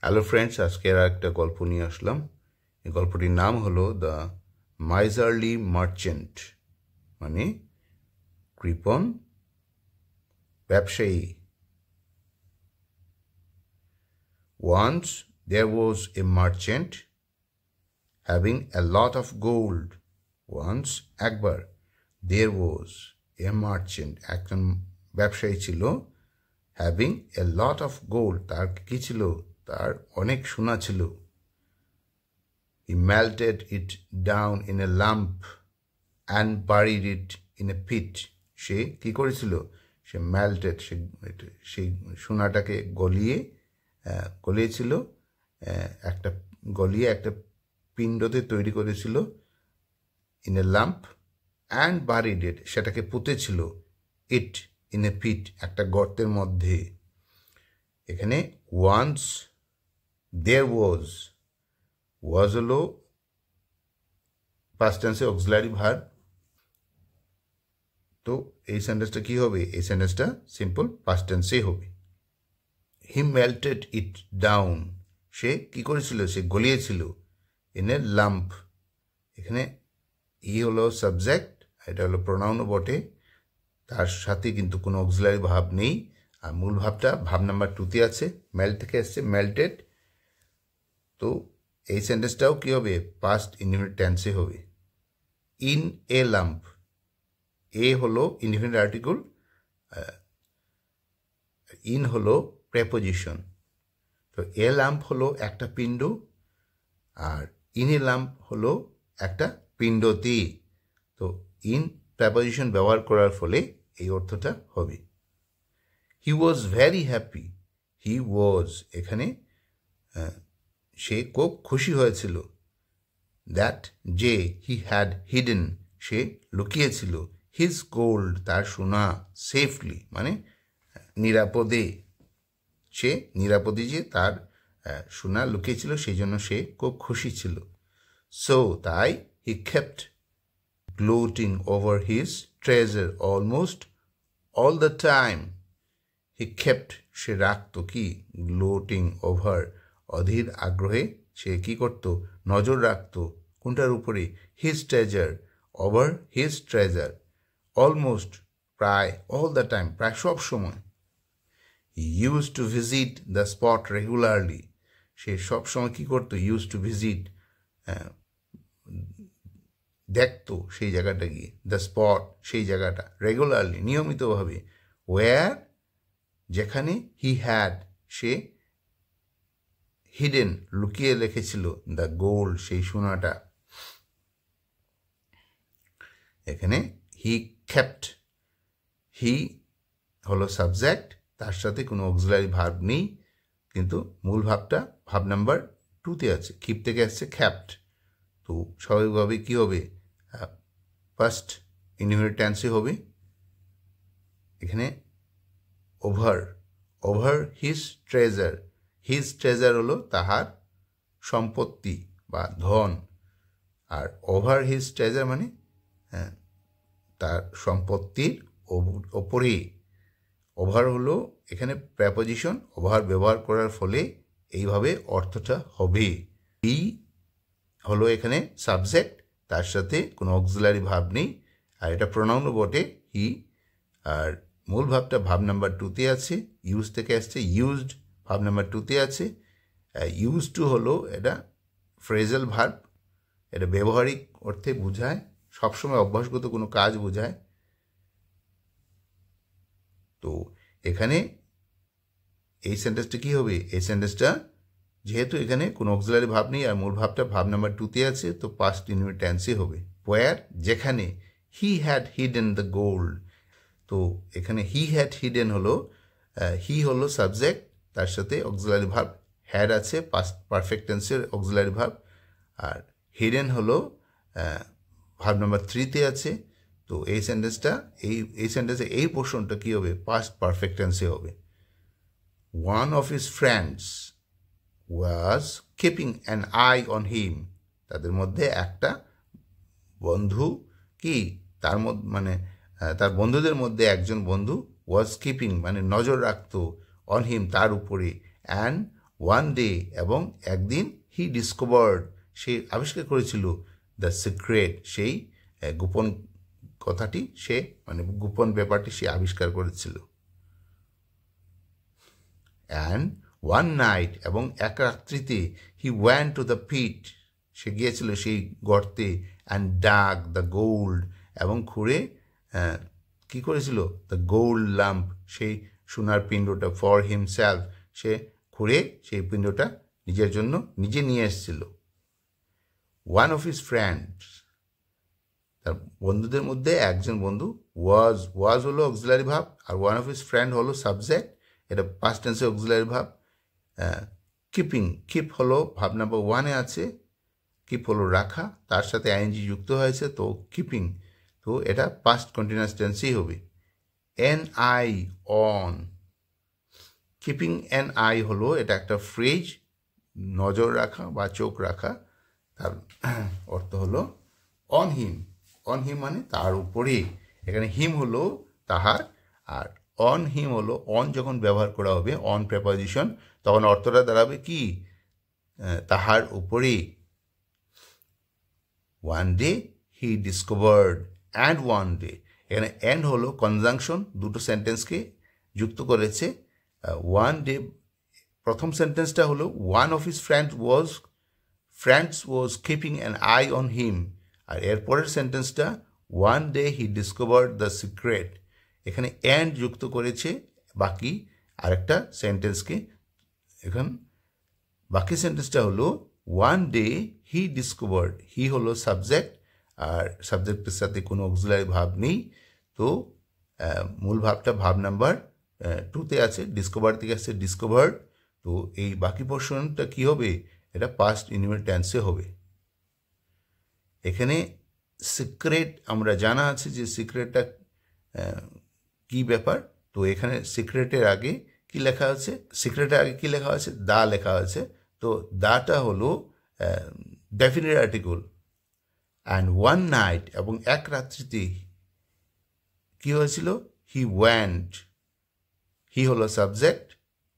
Hello friends, আজকে আর একটা গল্প নিয়ে আসলাম। এই গল্পটির নাম হলো দ্য মাইজারলি মার্চেন্ট, মানে কৃপণ ব্যবসায়ী। Once there was a merchant having a lot of gold. Once একবার there was a merchant, একজন ব্যবসায়ী ছিল, having a lot of gold, তার কি ছিল? তার অনেক সোনা ছিল। He melted it down in a lump and buried it in a pit. সে কি করেছিল? সে melted, সেই সোনাটাকে গলিয়েছিল, একটা পিণ্ডতে তৈরি করেছিল, in a lump and buried it, সেটাকে পুঁতেছিল, it in a pit, একটা গর্তের মধ্যে। এখানে once there was হলো past tense auxiliary verb। তো এই সেন্টেন্সটা কি হবে? এই সেন্টেন্সটা সিম্পল past tense হবে। He melted it down, সে কি করেছিল? সে গলিয়েছিল, in a lump। এখানে হলো সাবজেক্ট, এটা হলো প্রোনাউনও বটে, তার সাথে কিন্তু কোনো অক্সিলারি ভাব নেই। আর মূল ভাবটা ভাব নাম্বার 2তে আছে, মেল্ট থেকে আসছে, মেল্টেড। তো এই সেন্টেন্সটাও কি হবে? পাস্ট ইনডিফিনিট টেন্সে হবে। ইন এ লাম্প, এ হলো ইনডিফিনিট আর্টিকেল, ইন হলো প্রেপোজিশন। তো এ লাম্প হলো একটা পিণ্ড, আর ইন এ লাম্প হলো একটা পিণ্ডতে। তো ইন প্রেপোজিশন ব্যবহার করার ফলে এই অর্থটা হবে। হি ওয়াজ ভেরি হ্যাপি, হি ওয়াজ এখানে সে খুব খুশি হয়েছিল, দ্যাট যে, হি হ্যাড হিডেন সে লুকিয়েছিল, হিজ গোল্ড তার সোনা, সেফলি মানে নিরাপদে, সে নিরাপদে যে তার সোনা লুকিয়েছিল সেই জন্য সে খুব খুশি ছিল। সো তাই হি kept gloating over his treasure almost all the time. He kept, সে রাখত কি? gloating over, অধীর আগ্রহে সে কি করত? নজর রাখত কোনটার উপরে? his treasure, over his treasure, almost প্রায়, all the time প্রায় সব সময়। He used to visit the spot regularly, সে সব সময় কি করত? used to visit, দেখতো সেই জায়গাটা গিয়ে, দ্য স্পট সেই জায়গাটা, রেগুলারলি নিয়মিতভাবে, ওয়ার যেখানে, হি হ্যাড সে হিডেন লুকিয়ে রেখেছিল, দ্য গোল্ড সেই সোনাটা। এখানে হি কেপ্ট, হি হলো সাবজেক্ট, তার সাথে কোনো অক্সিলারি ভার্ব নেই, কিন্তু মূল ভাবটা ভাব নাম্বার 2তে আছে, কিপ থেকে আসছে ক্যাপ্ট। তো স্বাভাবিকভাবে কি হবে? ফার্স্ট ইনডিফিনিট টেন্সে হবে। এখানে over his treasure, his treasure হলো তাহার সম্পত্তি বা ধন, আর ওভার হিজ ট্রেজার মানে তার সম্পত্তির ওপরে। ওভার হলো এখানে প্রেপোজিশন, ওভার ব্যবহার করার ফলে এইভাবে অর্থটা হবে। হি হলো এখানে সাবজেক্ট, তার সাথে কোনো অক্সিলারি ভাব নেই, আর এটা প্রোনাউনও বটে, হি। আর মূল ভাবটা ভাব নাম্বার 2তে আছে, ইউজ থেকে আসছে, ইউজড ভাব নাম্বার 2তে আছে। ইউজ টু হলো এটা ফ্রেজাল ভার্ব, এটা ব্যবহারিক অর্থে বোঝায়, সবসময় অভ্যাসগত কোনো কাজ বোঝায়। তো এখানে এই সেন্টেন্সটা কি হবে? এই সেন্টেন্সটা যেহেতু এখানে কোনো অক্সিলারি ভাব নেই আর মূল ভাবটা ভাব নাম্বার 2তে আছে, তো পাস্ট ইনডিফিনিট টেন্সে হবে। ওয়্যার যেখানে, he had hidden the gold. তো এখানে হি হ্যাড হিডেন হলো, হি হলো সাবজেক্ট, তার সাথে অক্সিলারি ভার্ব হ্যাড আছে, পাস্ট পারফেক্ট টেন্সের অক্সিলারি ভার্ব, আর হিডেন হলো ভার্ব নাম্বার 3তে আছে। তো এই সেন্টেন্সটা এই সেন্টেন্সে এই পোর্শনটা কি হবে? পাস্ট পারফেক্ট টেন্সে হবে। One of his friends was keeping an eye on him, তাদের মধ্যে একটা বন্ধু কি তার মধ্যে মানে তার বন্ধুদের মধ্যে একজন বন্ধু was keeping মানে নজর রাখতো, on him তার উপরে, an ওয়ান ডে এবং একদিন হি ডিসকভার্ড সে আবিষ্কার করেছিল দ্য সিক্রেট সেই গোপন কথাটি সে মানে গোপন ব্যাপারটি সে আবিষ্কার করেছিল অ্যান্ড ওয়ান নাইট এবং এক রাত্রিতে হি ওয়ান্ট টু দ্য পিট সে গিয়েছিল সেই গর্তে অ্যান্ড ডাগ দ্য গোল্ড এবং খুঁড়ে কি করেছিল দ্য গোল্ড লাম্প সেই সোনার পিণ্ডটা ফর হিমসেলফ সে খুঁড়ে সেই পিণ্ডটা নিজের জন্য নিজে নিয়ে এসেছিল ওয়ান অফ হিজ ফ্রেন্ডস তার বন্ধুদের মধ্যে একজন বন্ধু ওয়াজ হলো অক্সিলারি ভাব আর ওয়ান অফ হিজ ফ্রেন্ড হলো সাবজেক্ট এটা পাস্ট টেন্সে অক্সিলারি ভাব কিপিং কিপ হলো ভাব নাম্বার ওয়ানে আছে কিপ হলো রাখা তার সাথে আইএনজি যুক্ত হয়েছে তো কিপিং তো এটা পাস্ট কন্টিনিউয়াস টেন্সেই হবে N I on keeping N I হলো এটা একটা ফ্রেজ নজর রাখা বা চোখ রাখা তার অর্থ হলো অন হিম মানে তার উপরে এখানে হিম হলো তাহার আর অন হিম হলো অন যখন ব্যবহার করা হবে অন প্রেপোজিশন তখন অর্থটা দাঁড়াবে কি তাহার উপরে one day he discovered and one day এখানে অ্যান্ড হলো কনজাংশন দুটো সেন্টেন্সকে যুক্ত করেছে ওয়ান ডে প্রথম সেন্টেন্সটা হলো one of his friends was keeping an eye on him আর এরপরের সেন্টেন্সটা one day he discovered the secret এখানে অ্যান্ড যুক্ত করেছে বাকি আরেকটা সেন্টেন্সকে এখন বাকি সেন্টেন্সটা হলো one day he discovered he হলো সাবজেক্ট আর সাবজেক্টের সাথে কোনো অক্সিলারি ভাব নেই তো মূল ভাবটা ভাব নাম্বার 2তে আছে ডিসকভার থেকে আসছে ডিসকভার্ড তো এই বাকি পোর্শনটা কি হবে এটা পাস্ট ইনডিফিনিট টেন্সে হবে এখানে সিক্রেট আমরা জানা আছে যে সিক্রেটটা কি ব্যাপার তো এখানে সিক্রেটের আগে কি লেখা আছে সিক্রেটের আগে কি লেখা আছে দা লেখা আছে তো দাটা হলো definite article and one night এবং এক রাত্রিতে কি হয়েছিল হি ওয়ান্ট হি হলো সাবজেক্ট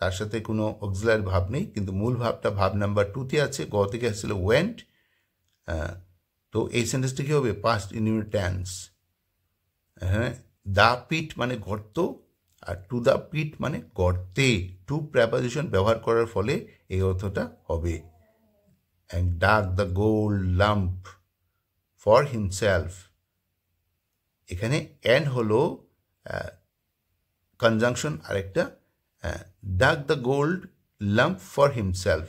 তার সাথে কোনো অক্সিলারি ভাব নেই কিন্তু মূল ভাবটা ভাব নাম্বার 2তে আছে গ থেকে আসছিল ওয়েন্ট তো এই সেন্টেন্সটা কী হবে পাস্ট ইনডিফিনিট টেন্স হ্যাঁ দ্য পিট মানে গর্ত আর টু দ্য পিট মানে গর্তে টু প্রেপোজিশন ব্যবহার করার ফলে এই অর্থটা হবে and dug the gold lump for himself এখানে অ্যান্ড হলো কনজাংশন আরেকটা dug the gold lump for himself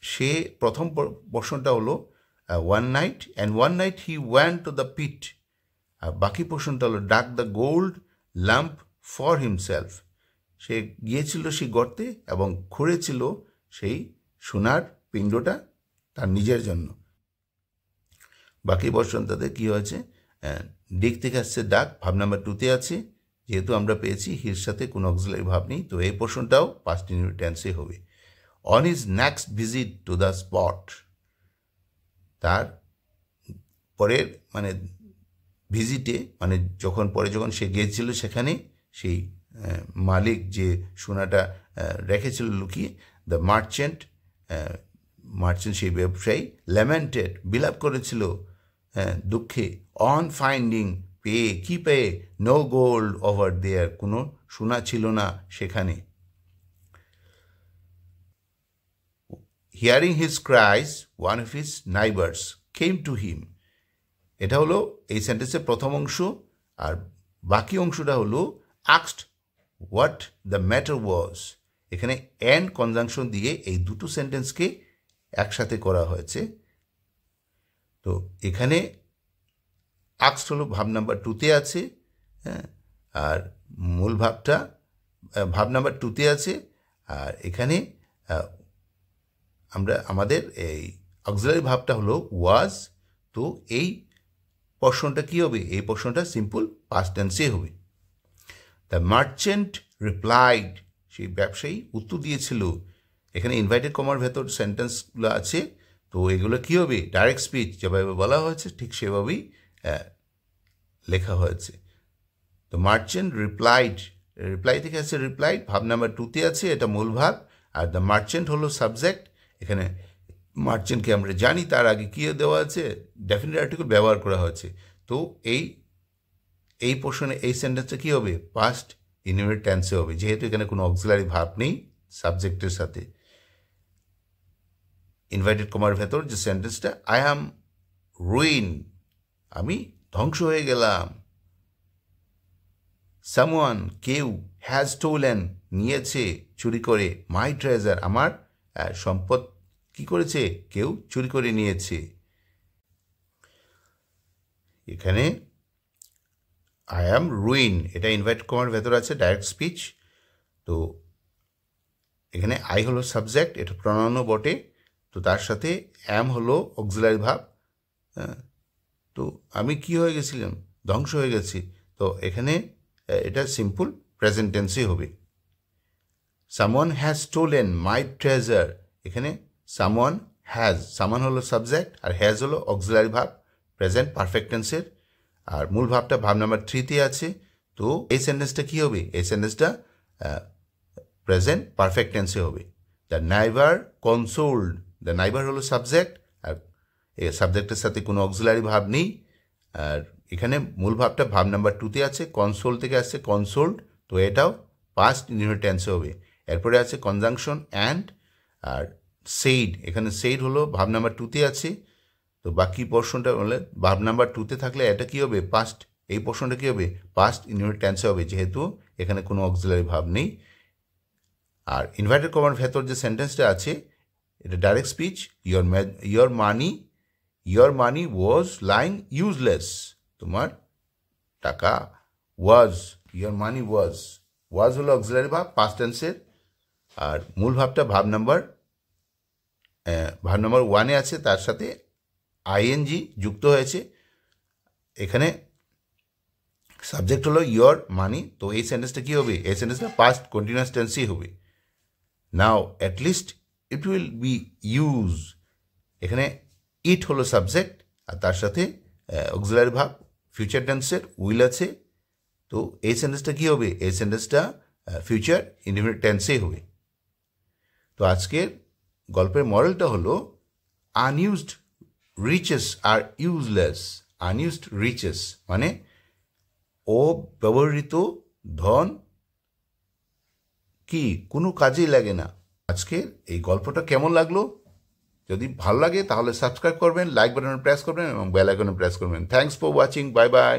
সে প্রথম পোর্শনটা হলো one night and one night he went to the pit আর বাকি পোর্শনটা হলো dug the gold lump for himself সে গিয়েছিল সেই গর্তে এবং খুঁড়েছিল সেই সোনার পিণ্ডটা তার নিজের জন্য বাকি পোর্শনটাতে কী হয়েছে ডিক থেকে আসছে ডাক ভাব নাম্বার 2তে আছে যেহেতু আমরা পেয়েছি হির সাথে কোনো অক্সিলারি ভাব নেই তো এই পোর্শনটাও পাস্ট ইনডিফিনিট টেন্সে হবে on his next visit to the spot তার পরের মানে ভিজিটে মানে যখন সে গিয়েছিল সেখানে সেই মালিক যে সোনাটা রেখেছিল লুকিয়ে দ্য মার্চেন্ট সেই ব্যবসায়ী ল্যামেন্টেড বিলাপ করেছিল দুঃখে অন ফাইন্ডিং পেয়ে নো গোল্ড ওভার দেয়ার কোনো সোনা ছিল না সেখানে hearing his ক্রাইস one of his নাইবার্স came to him এটা হলো এই সেন্টেন্সের প্রথম অংশ আর বাকি অংশটা হলো asked what the matter was এখানে অ্যান্ড কনজাংশন দিয়ে এই দুটো সেন্টেন্সকে একসাথে করা হয়েছে তো এখানে আস্কড হলো ভাব নাম্বার 2তে আছে হ্যাঁ আর মূল ভাবটা ভাব নাম্বার 2তে আছে আর এখানে আমাদের এই অক্সিলারি ভাবটা হলো ওয়াজ তো এই পোর্শনটা কী হবে এই পোর্শনটা সিম্পল পাস্ট টেন্সে হবে দ্য মার্চেন্ট রিপ্লাইড সেই ব্যবসায়ী উত্তর দিয়েছিল এখানে ইনভাইটেড কমার ভেতর সেন্টেন্সগুলো আছে তো এগুলো কী হবে ডাইরেক্ট স্পিচ যেভাবে বলা হয়েছে ঠিক সেভাবেই লেখা হয়েছে তো মার্চেন্ট রিপ্লাইড রিপ্লাই থেকে আছে রিপ্লাইড, ভাব নাম্বার 2-তে আছে, এটা মূল ভাব। আর দ্য মার্চেন্ট হলো সাবজেক্ট। এখানে মার্চেন্টকে আমরা জানি, তার আগে কী দেওয়া আছে, ডেফিনিট আর্টিকেল ব্যবহার করা হয়েছে। তো এই পোর্শনে এই সেন্টেন্সটা কী হবে, পাস্ট ইনডিফিনিট টেন্সে হবে, যেহেতু এখানে কোনো অক্সিলারি ভাব নেই সাবজেক্টের সাথে। ইনভার্টেড কমার ভেতর যে সেন্টেন্সটা, আই অ্যাম রুইন, আমি ধ্বংস হয়ে গেলাম। সামওয়ান, কেউ, হ্যাজ স্টোলেন, নিয়েছে চুরি করে, মাই ট্রেজার, আমার সম্পদ কি করেছে, কেউ চুরি করে নিয়েছে। এখানে আই অ্যাম রুইন, এটা ইনভার্টেড কমার ভেতর আছে, ডাইরেক্ট স্পিচ। তো এখানে আই হলো সাবজেক্ট, এটা প্রনাউনও বটে। তো তার সাথে অ্যাম হলো অক্সিলারি ভাব। তো আমি কি হয়ে গেছিলাম, ধ্বংস হয়ে গেছি। তো এখানে এটা সিম্পল প্রেজেন্ট টেন্সই হবে। Someone has stolen my treasure, এখানে সামওয়ান হ্যাজ, সামান হলো সাবজেক্ট আর হ্যাজ হলো অক্সিলারি ভাব প্রেজেন্ট পারফেক্ট টেন্সের। আর মূল ভাবটা ভাব নাম্বার 3-তে আছে। তো এই সেন্টেন্সটা কী হবে, এই সেন্টেন্সটা প্রেজেন্ট পারফেক্ট টেন্সে হবে। দ্য নাইবার কনসোল্ড, দ্য নাইবার হলো সাবজেক্ট আর এই সাবজেক্টের সাথে কোনো অক্সিলারি ভাব নেই। আর এখানে মূল ভাবটা ভাব নাম্বার 2-তে আছে, কনসোল থেকে আসছে কনসোল্ড, তো এটাও পাস্ট ইনডিফিনিট টেন্সে হবে। এরপরে আছে কনজাংশন অ্যান্ড আর সেইড, এখানে সেইড হলো ভাব নাম্বার 2-তে আছে। তো বাকি পোর্শনটা হলে ভাব নাম্বার 2-তে থাকলে এটা কী হবে, পাস্ট, এই পোর্শনটা কী হবে, পাস্ট ইনডিফিনিট টেন্সে হবে, যেহেতু এখানে কোনো অক্সিলারি ভাব নেই। আর ইনভার্টেড কমার ভেতর যে সেন্টেন্সটা আছে, এটা direct speech. Your money was lying useless, তোমার টাকা, ওয়াজ, ইয়োর মানি ওয়াজ হলো অক্সিলারি ভাব পাস্ট টেন্সের। আর মূল ভাবটা ভাব নাম্বার 1-এ আছে, তার সাথে আইএনজি যুক্ত হয়েছে। এখানে সাবজেক্ট হলো ইয়োর মানি, তো এই সেন্টেন্সটা কী হবে, এই সেন্টেন্সটা পাস্ট কন্টিনিউয়াস টেন্সই হবে। Now at least it will be use, এখানে ইট হলো সাবজেক্ট আর তার সাথে অক্সিলারি ভাব ফিউচার টেন্সের উইল আছে। তো এই সেন্টেন্সটা কী হবে, এই সেন্টেন্সটা ফিউচার ইনডিফিনিট টেন্সেই হবে। তো আজকের গল্পের মডেলটা হলো আনইউজড রিচেস আর ইউজলেস। আনইউজড রিচেস মানে অব্যবহৃত ধন কি কোনো কাজেই লাগে না। আজকের এই গল্পটা কেমন লাগলো, যদি ভালো লাগে তাহলে সাবস্ক্রাইব করবেন, লাইক বাটনে প্রেস করবেন এবং বেল আইকনে প্রেস করবেন। Thanks for watching, bye bye.